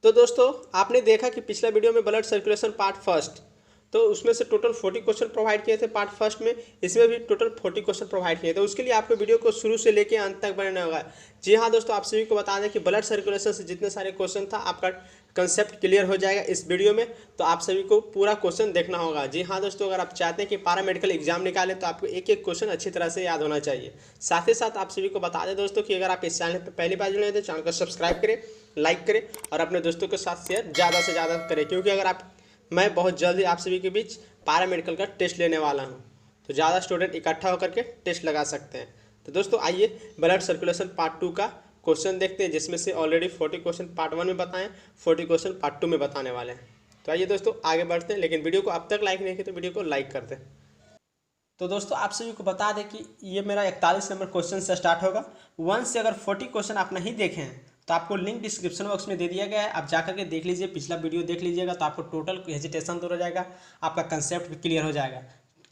तो दोस्तों आपने देखा कि पिछला वीडियो में ब्लड सर्कुलेशन पार्ट फर्स्ट, तो उसमें से टोटल 40 क्वेश्चन प्रोवाइड किए थे पार्ट फर्स्ट में। इसमें भी टोटल 40 क्वेश्चन प्रोवाइड किए थे। तो उसके लिए आपको वीडियो को शुरू से लेकर अंत तक बनाना होगा। जी हाँ दोस्तों, आप सभी को बता दें कि ब्लड सर्कुलेशन से जितने सारे क्वेश्चन था आपका कंसेप्ट क्लियर हो जाएगा इस वीडियो में। तो आप सभी को पूरा क्वेश्चन देखना होगा। जी हाँ दोस्तों, अगर आप चाहते हैं कि पैरा मेडिकल एग्जाम निकालें तो आपको एक एक क्वेश्चन अच्छी तरह से याद होना चाहिए। साथ ही साथ आप सभी को बता दें दोस्तों कि अगर आप इस चैनल पर पहली बार जुड़े हैं तो चैनल को सब्सक्राइब करें, लाइक करें और अपने दोस्तों के साथ शेयर ज़्यादा से ज़्यादा करें, क्योंकि अगर आप मैं बहुत जल्दी आप सभी के बीच पैरा मेडिकल का टेस्ट लेने वाला हूं, तो ज़्यादा स्टूडेंट इकट्ठा होकर के टेस्ट लगा सकते हैं। तो दोस्तों आइए ब्लड सर्कुलेशन पार्ट 2 का क्वेश्चन देखते हैं, जिसमें से ऑलरेडी 40 क्वेश्चन पार्ट 1 में बताएं, 40 क्वेश्चन पार्ट 2 में बताने वाले हैं। तो आइए दोस्तों आगे बढ़ते हैं, लेकिन वीडियो को अब तक लाइक नहीं किया तो वीडियो को लाइक कर दें। तो दोस्तों आप सभी को बता दें कि ये मेरा 41 नंबर क्वेश्चन से स्टार्ट होगा। 1 से अगर 40 क्वेश्चन आप नहीं देखे हैं तो आपको लिंक डिस्क्रिप्शन बॉक्स में दे दिया गया है, आप जाकर के देख लीजिए, पिछला वीडियो देख लीजिएगा तो आपको टोटल हेजिटेशन दूर हो जाएगा, आपका कंसेप्ट भी क्लियर हो जाएगा।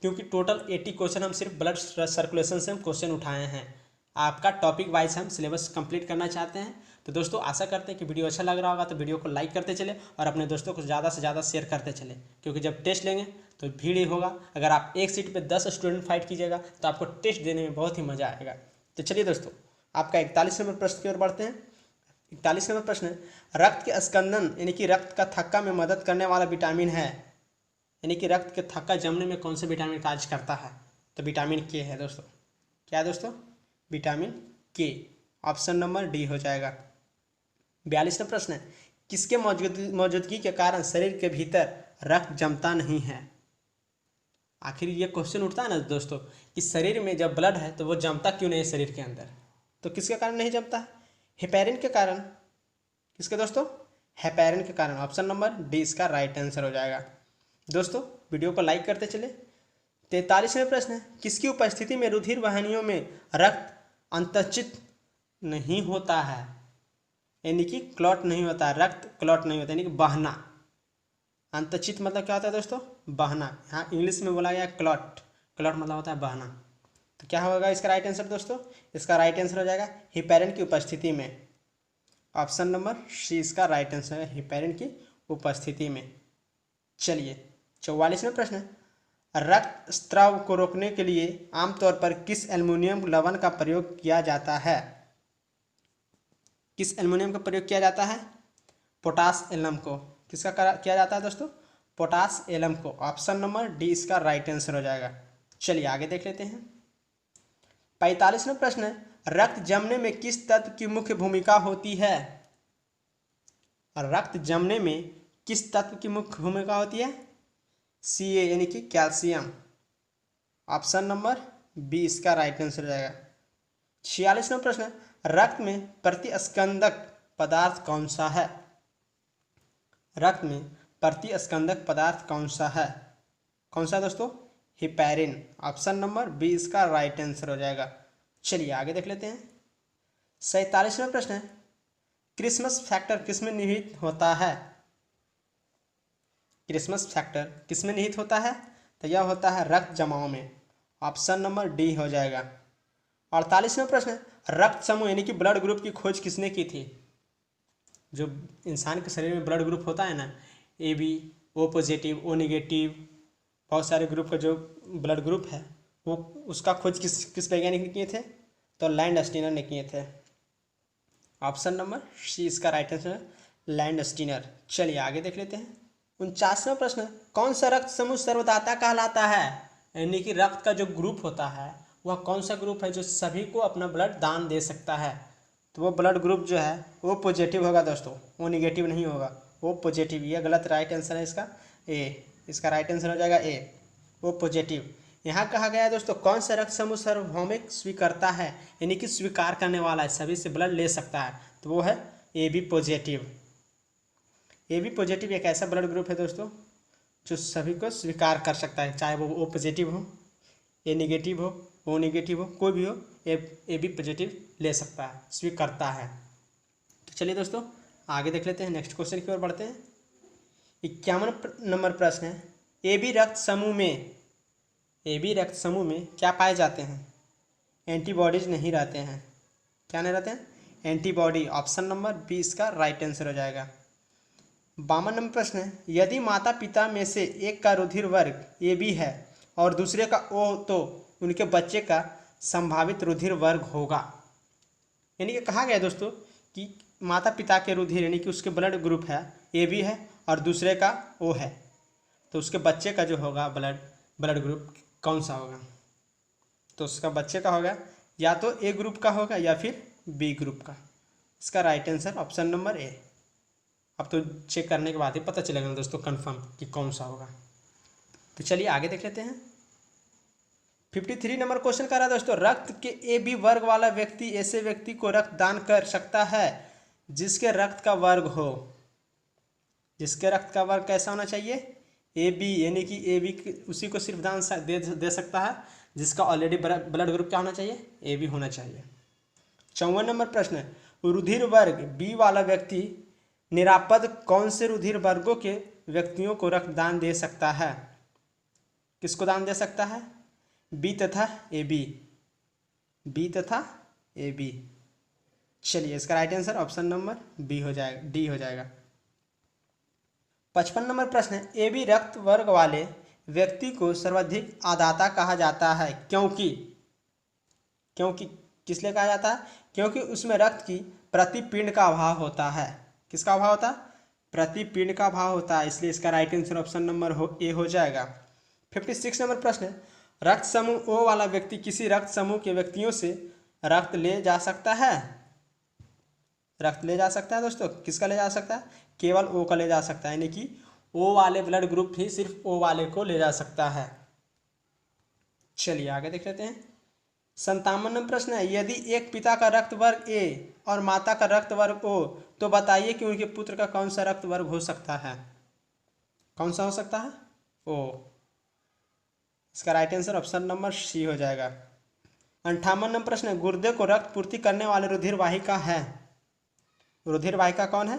क्योंकि टोटल 80 क्वेश्चन हम सिर्फ ब्लड सर्कुलेशन से हम क्वेश्चन उठाए हैं। आपका टॉपिक वाइज हम सिलेबस कंप्लीट करना चाहते हैं। तो दोस्तों आशा करते हैं कि वीडियो अच्छा लग रहा होगा, तो वीडियो को लाइक करते चले और अपने दोस्तों को ज़्यादा से ज़्यादा शेयर करते चले, क्योंकि जब टेस्ट लेंगे तो भीड़ ही होगा। अगर आप एक सीट पे 10 स्टूडेंट फाइट कीजिएगा तो आपको टेस्ट देने में बहुत ही मज़ा आएगा। तो चलिए दोस्तों आपका 41 नंबर प्रश्न की ओर बढ़ते हैं। 41 नंबर प्रश्न है, रक्त के स्कंदन यानी कि रक्त का थक्का में मदद करने वाला विटामिन है, यानी कि रक्त के थक्का जमने में कौन से विटामिन कार्य करता है? तो विटामिन के है दोस्तों। क्या है दोस्तों? विटामिन के। ऑप्शन नंबर डी हो जाएगा। 42 नंबर प्रश्न है, किसके मौजूदगी के कारण शरीर के भीतर रक्त जमता नहीं है? आखिर ये क्वेश्चन उठता है ना दोस्तों कि शरीर में जब ब्लड है तो वो जमता क्यों नहीं है शरीर के अंदर? तो किसके कारण नहीं जमता है? हेपेरिन के कारण। किसके दोस्तों? हेपेरिन के कारण। ऑप्शन नंबर डी इसका राइट आंसर हो जाएगा। दोस्तों वीडियो को लाइक करते चले। 43वें प्रश्न है, किसकी उपस्थिति में रुधिर वाहिनियों में रक्त अंतचित नहीं होता है? यानी कि क्लॉट नहीं होता है, रक्त क्लॉट नहीं होता, यानी कि बहना। अंतचित मतलब क्या होता है दोस्तों? बहना। यहाँ इंग्लिश में बोला गया क्लॉट, क्लॉट मतलब होता है बहना। तो क्या होगा इसका राइट आंसर दोस्तों? इसका राइट आंसर हो जाएगा हेपेरिन की उपस्थिति में। ऑप्शन नंबर सी इसका राइट आंसर है, हेपेरिन की उपस्थिति में। चलिए 44वें प्रश्न है, रक्त स्राव को रोकने के लिए आमतौर पर किस एल्युमिनियम लवण का प्रयोग किया जाता है? किस एल्युमिनियम का प्रयोग किया जाता है? पोटास एलम को। किसका किया जाता है दोस्तों? पोटास एलम को। ऑप्शन नंबर डी इसका राइट आंसर हो जाएगा। चलिए आगे देख लेते हैं। 45वां प्रश्न है, रक्त जमने में किस तत्व की मुख्य भूमिका होती है? रक्त जमने में किस तत्व की मुख्य भूमिका होती है? सी ए यानी कि कैल्शियम। ऑप्शन नंबर बी इसका राइट आंसर हो जाएगा। 46वां प्रश्न है, रक्त में प्रतिस्कंदक पदार्थ कौन सा है? रक्त में प्रतिस्कंदक पदार्थ कौन सा है? कौन सा दोस्तों? हेपेरिन। ऑप्शन नंबर बी इसका राइट आंसर हो जाएगा। चलिए आगे देख लेते हैं। 47वां प्रश्न है, क्रिसमस फैक्टर किसमें निहित होता है? क्रिसमस फैक्टर किसमें निहित होता है? तो यह होता है रक्त जमाव में। ऑप्शन नंबर डी हो जाएगा। 48वां प्रश्न है, रक्त समूह यानी कि ब्लड ग्रुप की खोज किसने की थी? जो इंसान के शरीर में ब्लड ग्रुप होता है ना, A B, O positive, O negative, बहुत सारे ग्रुप का जो ब्लड ग्रुप है वो उसका खोज किस वैज्ञानिक ने किए थे? तो लैंडस्टीनर ने किए थे। ऑप्शन नंबर सी इसका राइट आंसर है, लैंडस्टीनर। चलिए आगे देख लेते हैं। 49वां प्रश्न, कौन सा रक्त समूह सर्वदाता कहलाता है? यानी कि रक्त का जो ग्रुप होता है वह कौन सा ग्रुप है जो सभी को अपना ब्लड दान दे सकता है? तो वो ब्लड ग्रुप जो है वो पॉजिटिव होगा दोस्तों, वो नेगेटिव नहीं होगा, वो पॉजिटिव। ये गलत राइट आंसर है इसका, ए। इसका राइट आंसर हो जाएगा ए, वो पॉजिटिव। यहाँ कहा गया है दोस्तों, कौन सा रक्त समूह सार्वभौमिक स्वीकर्ता है, यानी कि स्वीकार करने वाला है, सभी से ब्लड ले सकता है, तो वो है A B positive. A B positive एक ऐसा ब्लड ग्रुप है दोस्तों जो सभी को स्वीकार कर सकता है, चाहे वो ओ पॉजिटिव हो, ए नेगेटिव हो, ओ नेगेटिव हो, कोई भी हो, ए बी पॉजिटिव ले सकता है, स्वीकारता है। तो चलिए दोस्तों आगे देख लेते हैं, नेक्स्ट क्वेश्चन की ओर बढ़ते हैं। 51 नंबर प्रश्न है, ए बी रक्त समूह में क्या पाए जाते हैं? एंटीबॉडीज नहीं रहते हैं। क्या नहीं रहते हैं? एंटीबॉडी। ऑप्शन नंबर बी इसका राइट आंसर हो जाएगा। 52 नंबर प्रश्न है, यदि माता पिता में से एक का रुधिर वर्ग AB है और दूसरे का O, तो उनके बच्चे का संभावित रुधिर वर्ग होगा। यानी कि कहा गया है दोस्तों कि माता पिता के रुधिर यानी कि उसके ब्लड ग्रुप है AB है और दूसरे का O है, तो उसके बच्चे का जो होगा ब्लड ग्रुप कौन सा होगा। तो उसका बच्चे का होगा या तो A ग्रुप का होगा या फिर B ग्रुप का। इसका right answer option number A। अब तो चेक करने के बाद ही पता चलेगा दोस्तों कंफर्म कि कौन सा होगा। तो चलिए आगे देख लेते हैं। 53 नंबर क्वेश्चन कर रहा है दोस्तों, रक्त के AB वर्ग वाला व्यक्ति ऐसे व्यक्ति को रक्त दान कर सकता है जिसके रक्त का वर्ग हो। जिसके रक्त का वर्ग कैसा होना चाहिए, AB, यानी कि AB उसी को सिर्फ दान दे सकता है जिसका ऑलरेडी ब्लड ग्रुप क्या होना चाहिए, AB होना चाहिए। 54 नंबर प्रश्न है, रुधिर वर्ग B वाला व्यक्ति निरापद कौन से रुधिर वर्गों के व्यक्तियों को रक्तदान दे सकता है। किसको दान दे सकता है, B तथा AB, B तथा AB। चलिए इसका right answer option number B हो जाएगा, D हो जाएगा। 55 नंबर प्रश्न है, AB रक्त वर्ग वाले व्यक्ति को सर्वाधिक आदाता कहा जाता है क्योंकि किस लिए कहा जाता है, क्योंकि उसमें रक्त की प्रतिपिंड का अभाव होता है। किसका अभाव होता है, प्रतिपिंड का अभाव होता है, इसलिए इसका right answer option number A हो जाएगा। 56 नंबर प्रश्न है, रक्त समूह O वाला व्यक्ति किसी रक्त समूह के व्यक्तियों से रक्त ले जा सकता है। रक्त ले जा सकता है दोस्तों, किसका ले जा सकता है, केवल O का ले जा सकता है, यानी कि O वाले ब्लड ग्रुप ही सिर्फ O वाले को ले जा सकता है। चलिए आगे देख लेते हैं। 57 नंबर प्रश्न है, यदि एक पिता का रक्त वर्ग A और माता का रक्त वर्ग O, तो बताइए कि उनके पुत्र का कौन सा रक्त वर्ग हो सकता है। कौन सा हो सकता है, O। इसका right answer option number C हो जाएगा। 58 नंबर प्रश्न है, गुर्दे को रक्त पूर्ति करने वाले रुधिर वाहिका है। रुधिर वाहिका कौन है,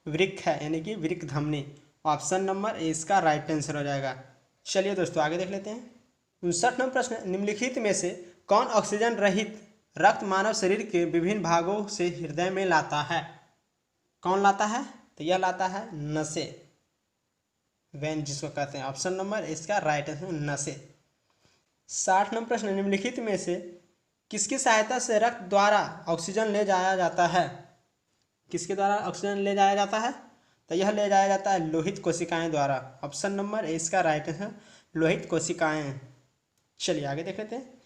वृक्क है, यानी कि वृक्क धमनी। ऑप्शन नंबर A इसका राइट आंसर हो जाएगा। चलिए दोस्तों आगे देख लेते हैं। 59 नंबर प्रश्न, निम्नलिखित में से कौन ऑक्सीजन रहित रक्त मानव शरीर के विभिन्न भागों से हृदय में लाता है। कौन लाता है, तो यह लाता है नसें, वेन जिसको कहते हैं। ऑप्शन नंबर इसका राइट आंसर नसें। 60 नंबर प्रश्न, निम्नलिखित में से किसकी सहायता से रक्त द्वारा ऑक्सीजन ले जाया जाता है। किसके द्वारा ऑक्सीजन ले जाया जाता है, तो यह ले जाया जाता है लोहित कोशिकाएं द्वारा। ऑप्शन नंबर इसका राइट आंसर लोहित कोशिकाएं। चलिए आगे देख लेते हैं।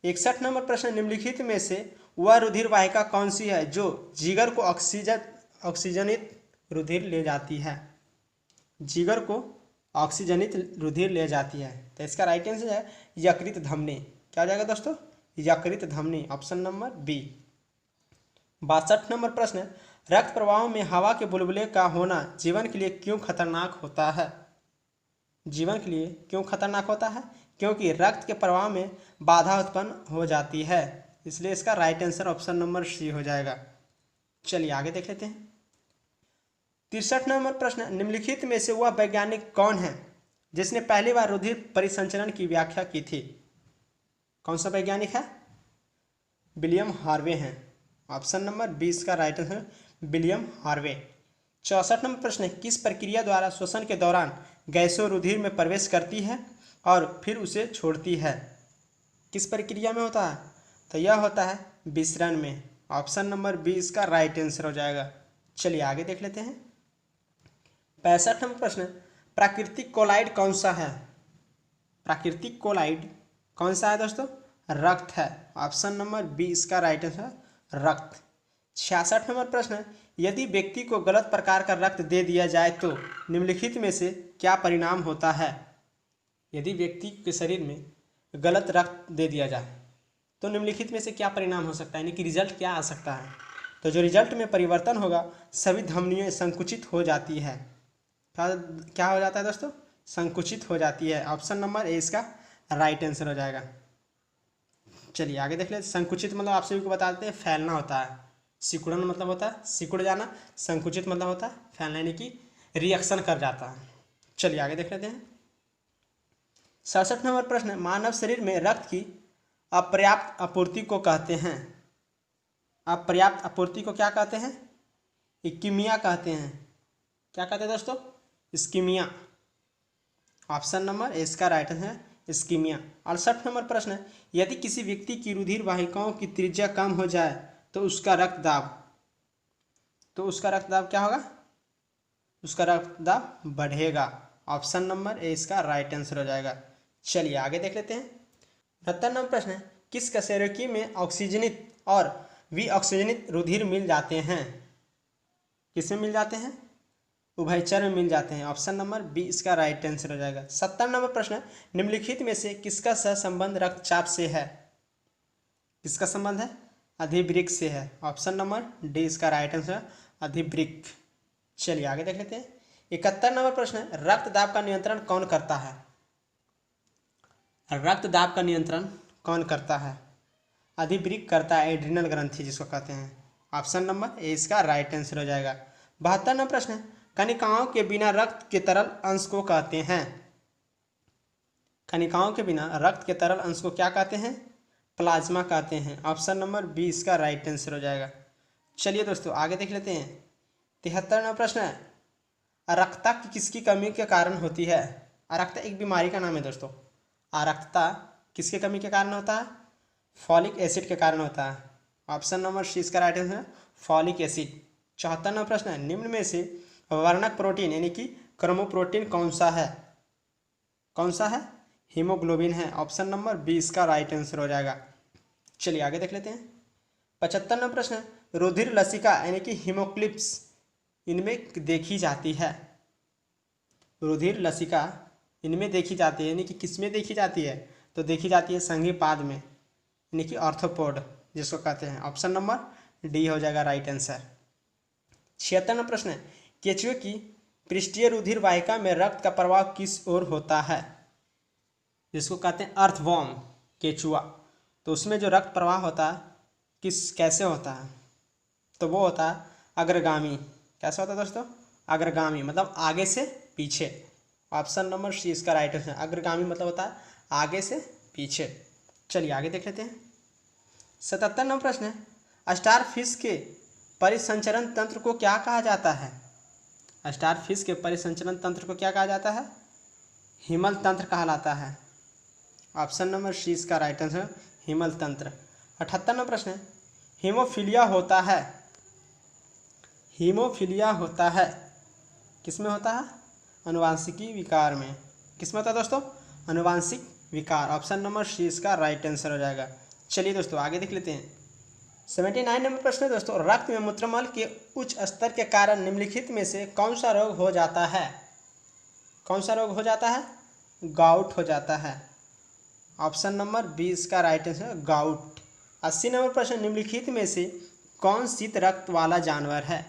61 नंबर प्रश्न, निम्नलिखित में से वह रुधिर वाहिका कौन सी है जो जिगर को ऑक्सीजनित रुधिर ले जाती है। जिगर को ऑक्सीजनित रुधिर ले जाती है, तो इसका राइट आंसर है यकृत धमनी। क्या हो जाएगा दोस्तों, यकृत धमनी। Option number B। 62 नंबर प्रश्न, रक्त प्रवाह में हवा के बुलबुले का होना जीवन के लिए क्यों खतरनाक होता है। जीवन के लिए क्यों खतरनाक होता है, क्योंकि रक्त के प्रवाह में बाधा उत्पन्न हो जाती है, इसलिए इसका right answer option number C हो जाएगा। चलिए आगे देख लेते हैं। 63 नंबर प्रश्न, निम्नलिखित में से वह वैज्ञानिक कौन है जिसने पहली बार रुधिर परिसंचरण की व्याख्या की थी। कौन सा वैज्ञानिक है, विलियम हार्वे हैं। ऑप्शन नंबर 20 का right answer William Harvey. 64 number प्रश्न, किस प्रक्रिया द्वारा श्वसन के दौरान गैसों रुधिर में प्रवेश करती है और फिर उसे छोड़ती है। किस प्रक्रिया में होता है, तो यह होता है विसरण में। ऑप्शन नंबर 20 का राइट आंसर हो जाएगा। चलिए आगे देख लेते हैं। 65 नंबर प्रश्न, प्राकृतिक कोलाइड कौन सा है। प्राकृतिक कोलाइड कौन सा है दोस्तों, रक्त है। ऑप्शन नंबर 20 का राइट आंसर रक्त। 66 नंबर प्रश्न, यदि व्यक्ति को गलत प्रकार का रक्त दे दिया जाए तो निम्नलिखित में से क्या परिणाम होता है। यदि व्यक्ति के शरीर में गलत रक्त दे दिया जाए तो निम्नलिखित में से क्या परिणाम हो सकता है, यानी कि रिजल्ट क्या आ सकता है। तो जो रिजल्ट में परिवर्तन होगा, सभी धमनियाँ संकुचित हो जाती है। क्या हो जाता है दोस्तों, संकुचित हो जाती है। ऑप्शन नंबर A इसका राइट आंसर हो जाएगा। चलिए आगे देख लेते। संकुचित मतलब आप सभी को बता देते हैं फैलना होता है। सिकुड़न मतलब होता है सिकुड़ जाना, संकुचित मतलब होता है फैलना, यानी कि रिएक्शन कर जाता है। चलिए आगे देख लेते हैं। 67 नंबर प्रश्न, मानव शरीर में रक्त की अपर्याप्त आपूर्ति को कहते हैं। अपर्याप्त आपूर्ति को क्या कहते हैं, इक्कीमिया कहते हैं। क्या कहते हैं दोस्तों? इस्कीमिया। ऑप्शन नंबर ए इसका राइट आंसर है इस्कीमिया। 68 नंबर प्रश्न है, यदि किसी व्यक्ति की रुधिर वाहिकाओं की त्रिज्या कम हो जाए तो उसका रक्तदाब क्या होगा? उसका रक्तदाब बढ़ेगा। ऑप्शन नंबर ए इसका राइट आंसर हो जाएगा। चलिए आगे देख लेते हैं। 69 नंबर प्रश्न है, किस कशेरुकी में ऑक्सीजनित और विऑक्सीजनित रुधिर मिल जाते हैं? किसमें मिल जाते हैं? उभयचर में मिल जाते हैं। ऑप्शन नंबर बी इसका राइट आंसर हो जाएगा। 70 नंबर प्रश्न है, निम्नलिखित में से किसका सहसंबंध रक्तचाप से है? किसका संबंध है? अधिवृक्क से है। ऑप्शन नंबर डी इसका राइट आंसर है अधिवृक्क। चलिए आगे देख लेते हैं। 71 नंबर प्रश्न है, रक्तदाब का नियंत्रण कौन करता है? रक्तदाब का नियंत्रण कौन करता है? अधिवृक्क करता है, एड्रिनल ग्रंथि जिसको कहते हैं। ऑप्शन नंबर ए इसका राइट आंसर हो जाएगा। 72 नंबर प्रश्न है, कणिकाओं के बिना रक्त के तरल अंश को कहते हैं? कणिकाओं के बिना रक्त के तरल अंश को क्या कहते हैं? प्लाज्मा कहते हैं। ऑप्शन नंबर बी इसका राइट आंसर हो जाएगा। चलिए दोस्तों आगे देख लेते हैं। 73 नंबर प्रश्न है, अरक्तता किसकी कमी के कारण होती है? अरक्तता एक बीमारी का नाम है दोस्तों। अरक्तता किसकी कमी के कारण होता है? फॉलिक एसिड के कारण होता है। ऑप्शन नंबर सी इसका राइट आंसर है फॉलिक एसिड। 74 नंबर प्रश्न है, निम्न में से वर्णक प्रोटीन यानी कि क्रोमोप्रोटीन कौन सा है? कौन सा है? हीमोग्लोबिन है। ऑप्शन नंबर बी इसका राइट आंसर हो जाएगा। चलिए आगे देख लेते हैं। 75 नंबर प्रश्न है, रुधिर लसिका यानी कि हीमोक्लिप्स इनमें देखी जाती है? रुधिर लसिका इनमें देखी जाती है यानी कि किसमें देखी जाती है? तो देखी जाती है संघी पाद में यानी कि ऑर्थोपोड जिसको कहते हैं। ऑप्शन नंबर डी हो जाएगा राइट आंसर। 76 नंबर प्रश्न है, केचुए की पृष्ठीय रुधिर वाहिका में रक्त का प्रवाह किस ओर होता है? जिसको कहते हैं अर्थवॉर्म केचुआ, तो उसमें जो रक्त प्रवाह होता है कैसे होता है? तो वो होता है अग्रगामी। कैसे होता है दोस्तों? अग्रगामी मतलब आगे से पीछे। ऑप्शन नंबर सी इसका राइट आंसर। अग्रगामी मतलब होता है आगे से पीछे। चलिए आगे देख लेते हैं। 77 नंबर प्रश्न है, स्टारफिश के परिसंचरण तंत्र को क्या कहा जाता है? स्टारफिश के परिसंचरण तंत्र को क्या कहा जाता है? हिमल तंत्र कहलाता है। ऑप्शन नंबर सी इसका राइट आंसर हिमल तंत्र। 78 नंबर प्रश्न है, हीमोफीलिया होता है किसमें होता है? अनुवांशिकी विकार में। किसमें होता है दोस्तों? अनुवांशिक विकार। ऑप्शन नंबर सी इसका राइट आंसर हो जाएगा। चलिए दोस्तों आगे देख लेते हैं। 79 नंबर प्रश्न है दोस्तों, रक्त में मूत्रमल के उच्च स्तर के कारण निम्नलिखित में से कौन सा रोग हो जाता है? कौन सा रोग हो जाता है? गाउट हो जाता है। ऑप्शन नंबर बी इसका राइट आंसर गाउट। 80 नंबर प्रश्न, निम्नलिखित में से कौन शीत रक्त वाला जानवर है?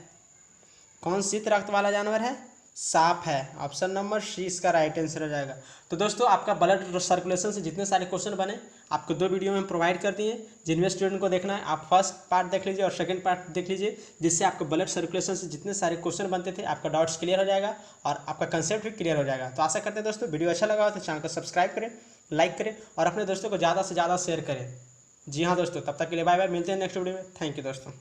कौन शीत रक्त वाला जानवर है? सांप है। ऑप्शन नंबर सी इसका राइट आंसर हो जाएगा। तो दोस्तों आपका ब्लड सर्कुलेशन से जितने सारे क्वेश्चन बने आपको 2 वीडियो में प्रोवाइड कर दिए। जिनमें स्टूडेंट को देखना है आप फर्स्ट पार्ट देख लीजिए और सेकंड पार्ट देख लीजिए, जिससे आपको ब्लड सर्कुलेशन से जितने सारे क्वेश्चन बनते थे आपका डाउट्स क्लियर हो जाएगा और आपका कंसेप्ट भी क्लियर हो जाएगा। तो आशा करते हैं दोस्तों वीडियो अच्छा लगा हो तो चैनल को सब्सक्राइब करें, लाइक करें और अपने दोस्तों को ज़्यादा से ज़्यादा शेयर करें। जी हाँ दोस्तों, तब तक के लिए बाय बाय, मिलते हैं नेक्स्ट वीडियो में। थैंक यू दोस्तों।